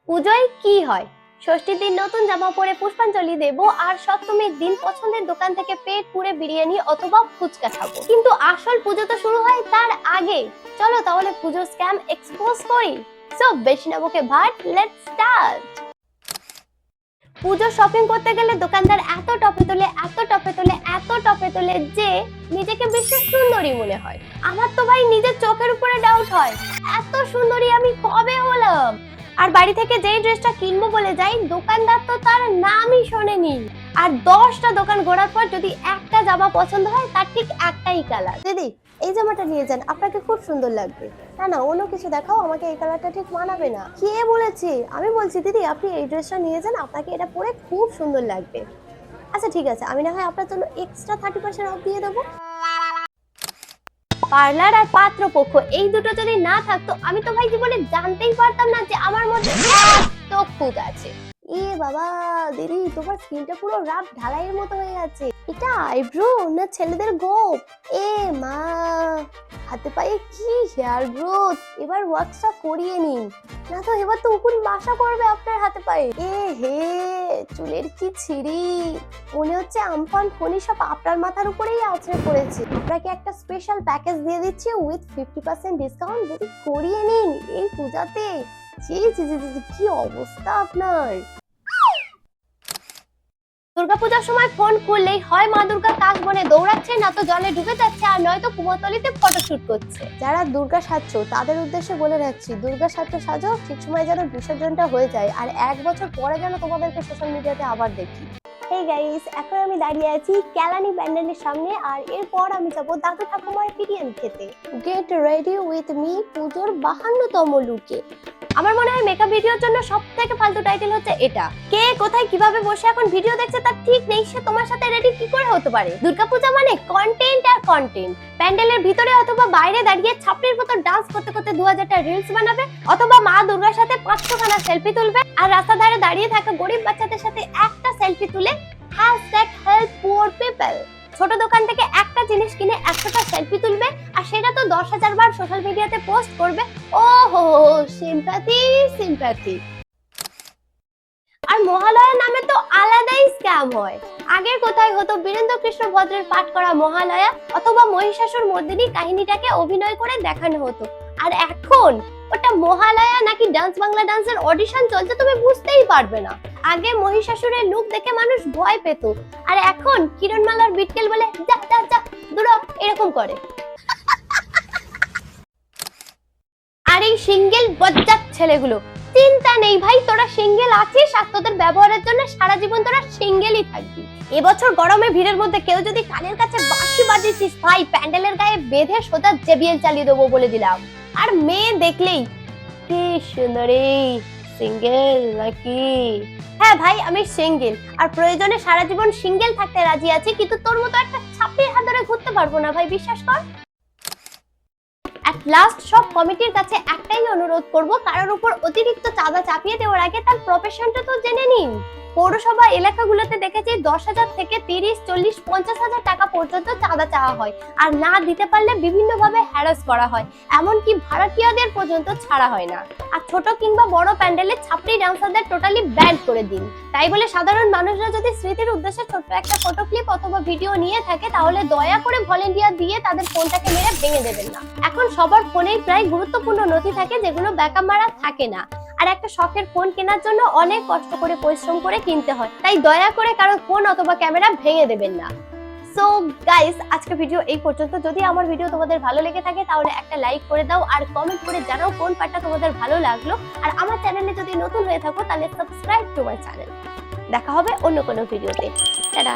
পুজোয় কি হয়? ষষ্ঠীর দিন নতুন জামা পরে পুষ্পাঞ্জলি দেব, আর সপ্তমীর দিন পছন্দের দোকান থেকে পেট পুরে বিরিয়ানি অথবা ফুচকা খাবো। কিন্তু আসল পুজো তো শুরু হয় তার আগে। চলো তাহলে পুজোর স্ক্যাম এক্সপোজ করি। সো বেশি না বকে Bhatt, let's start. Puja shopping করতে গেলে দোকানদার এত টপে তোলে যে নিজেকে বেশি সুন্দরী মনে হয়। আমার তো ভাই নিজের চোখের উপরে ডাউট হয়, এত সুন্দরী আমি কবে হলাম? আর বাড়ি থেকে যেই ড্রেসটা কিনবো বলে যাই, দোকানদার তো তার নামই শোনেনি। আর 10টা দোকান ঘোরার পর যদি একটা জামা পছন্দ হয়, তার ঠিক একটাই কালার। দিদি এই জামাটা নিয়ে যান, আপনাকে খুব সুন্দর লাগবে। না না, অন্য কিছু দেখাও, আমাকে এই কালারটা ঠিক মানাবে না। কে বলেছে? আমি বলছি দিদি আপনি এই ড্রেসটা নিয়ে যান, আপনাকে এটা পরে খুব সুন্দর লাগবে। আচ্ছা ঠিক আছে, আমি না হয় আপনার জন্য এক্সট্রা 30% অফ দিয়ে দেবো। পার্লার আর পাত্রপক্ষ এই দুটো যদি না থাকতো, আমি তো ভাই জীবনে জানতেই পারতাম না যে আমার মধ্যে এত খুঁত আছে। এ বাবা, দিদি তোমার স্কিনটা পুরো রাফ ঢালাইয়ের মতো হয়ে আছে। এটা আইব্রো না ছেলেদের গোপ? এ মা, হাতে পায়ে কি হেয়ার গ্রোথ! এবার ওয়ার্কশপ করিয়ে নিন, না তো এবার তো উকুন বাসা করবে আপনার হাতে পায়ে। এ হে, চুলের কি ছিঁড়ি! মনে হচ্ছে আমফান ফনি সব আপনার মাথার উপরেই আছড়ে পড়েছে। আপনাকে একটা স্পেশাল প্যাকেজ দিয়ে দিচ্ছি উইথ 50% ডিসকাউন্ট, যদি করিয়ে নিন এই পূজাতে। কি অবস্থা আপনার! দুর্গাপূজার সময় ফোন খুললেই হয় মা দুর্গা কাক বনে দৌড়াচ্ছে, না তো জলে ডুবে যাচ্ছে, আর নয়তো কুমোরতলিতে ফটোশুট করছে। যারা দুর্গা সাজছো তাদের উদ্দেশ্যে বলে রাখছি, দুর্গা সাজো ঠিক সময় যেন বিসর্জনটা হয়ে যায়, আর 1 বছর পরে যেন তোমাদেরকে সোশ্যাল মিডিয়াতে আবার দেখি। হেই গাইস, এখন আমি দাঁড়িয়ে আছি ক্যালানি প্যান্ডেলের সামনে, আর এরপর আমি যাব দাদু ঠাকুমার বিরিয়ানি খেতে। গেট রেডি উইথ মি পুজোর 52তম লুকে। আমার মনে হয় মেকআপ ভিডিওর জন্য সবথেকে ফালতু টাইটেল হচ্ছে এটা। কে কোথায় কিভাবে বসে এখন ভিডিও দেখছে তার ঠিক নেই, সে তোমার সাথে রেডি কি করে হতে পারে? দুর্গাপূজা মানে কন্টেন্ট আর কন্টেন্ট। প্যান্ডেলের ভিতরে অথবা বাইরে দাঁড়িয়ে ছাপড়ির মতো ডান্স করতে করতে 2000টা রিলস বানাবে, অথবা মা দুর্গার সাথে 500খানা সেলফি তুলবে, আর রাস্তার ধারে দাঁড়িয়ে থাকা গরিব বাচ্চাদের সাথে একটা সেলফি তুলে #help poor people। ছোট দোকান থেকে একটা জিনিস কিনে 100টা সেলফি তুলবে, আর সেটা তো 10,000 বার সোশ্যাল মিডিয়াতে পোস্ট করবে। ওহো, সিম্প্যাথি। আর মহালয়ার নামে তো আলাদাই স্ক্যাম হয়। আগের কোথায় হতো বীরেন্দ্র কৃষ্ণ ভদ্রের পাঠ করা মহালয়া অথবা মহিষাসুর মর্দিনী কাহিনীটাকে অভিনয় করে দেখানো হতো, আর এখন ওটা মহালয়া নাকি ডান্স বাংলা ডান্সের অডিশন চলছে তুমি বুঝতেই পারবে না। আগে মহিষাসুরের লুক দেখে মানুষ ভয় পেত, আর এখন কিরণমালার বিটকেল বলে যা যা যা দূর, এরকম করে। আর এই সিঙ্গেল বজ্জাত ছেলেগুলো, চিন্তা নেই ভাই, তোরা সিঙ্গেল আছিস আর তোদের ব্যবহারের জন্য সারা জীবন তোরা সিঙ্গেলই থাকবি। এবছর গরমে ভিড়ের মধ্যে কেউ যদি কানের কাছে বাঁশি বাজিয়েছিস ভাই, প্যান্ডেলের গায়ে বেঁধে সোজা জেবিএল চালিয়ে দেবো বলে দিলাম। আর মেয়ে দেখলেই কি সুন্দরী, সিঙ্গেল নাকি? হ্যাঁ ভাই, আমি সিঙ্গেল, আর প্রয়োজনে সারা জীবন সিঙ্গেল থাকতে রাজি আছি, কিন্তু তোর মতো একটা ছাপড়ির হাত ধরে ঘুরতে পারবো না ভাই, বিশ্বাস কর। এট লাস্ট সব কমিটির কাছে একটাই অনুরোধ করব, কারোর উপর অতিরিক্ত চাঁদা চাপিয়ে দেওয়ার আগে তার প্রফেশনটা তো জেনে নিন। পৌরসভা এলাকাগুলোতে দেখেছি 10,000 থেকে 30, 40, 50,000 টাকা পর্যন্ত চাঁদা চাওয়া হয়, আর না দিতে পারলে বিভিন্নভাবে হ্যারাস করা হয়, এমনকি ভাড়াটিয়াদের পর্যন্ত ছাড়া হয় না। আর ছোট কিংবা বড় প্যান্ডেলে ছাপড়ি ডান্সারদের টোটালি ব্যান করে দিন। তাই বলে সাধারণ মানুষরা যদি স্মৃতির উদ্দেশ্যে ছোট্ট একটা ফটো ক্লিপ অথবা ভিডিও নিয়ে থাকে, তাহলে দয়া করে ভলেন্টিয়ার দিয়ে তাদের ফোনটাকে মেরে ভেঙে দেবেন না। এখন সবার ফোনেই প্রায় গুরুত্বপূর্ণ নথি থাকে যেগুলো ব্যাকআপ মারা থাকে না, আর একটা শখের ফোন কেনার জন্য অনেক কষ্ট করে পরিশ্রম করে কিনতে হয়, তাই দয়া করে কারো ফোন অথবা ক্যামেরা ভেঙে দেবেন না। সো গাইস, আজকে ভিডিও এই পর্যন্ত। যদি আমার ভিডিও তোমাদের ভালো লেগে থাকে তাহলে একটা লাইক করে দাও, আর কমেন্ট করে জানাও কোন পার্টটা তোমাদের ভালো লাগলো। আর আমার চ্যানেলে যদি নতুন হয়ে থাকো তাহলে সাবস্ক্রাইব টু মাই চ্যানেল। দেখা হবে অন্য কোনো ভিডিওতে। টাটা।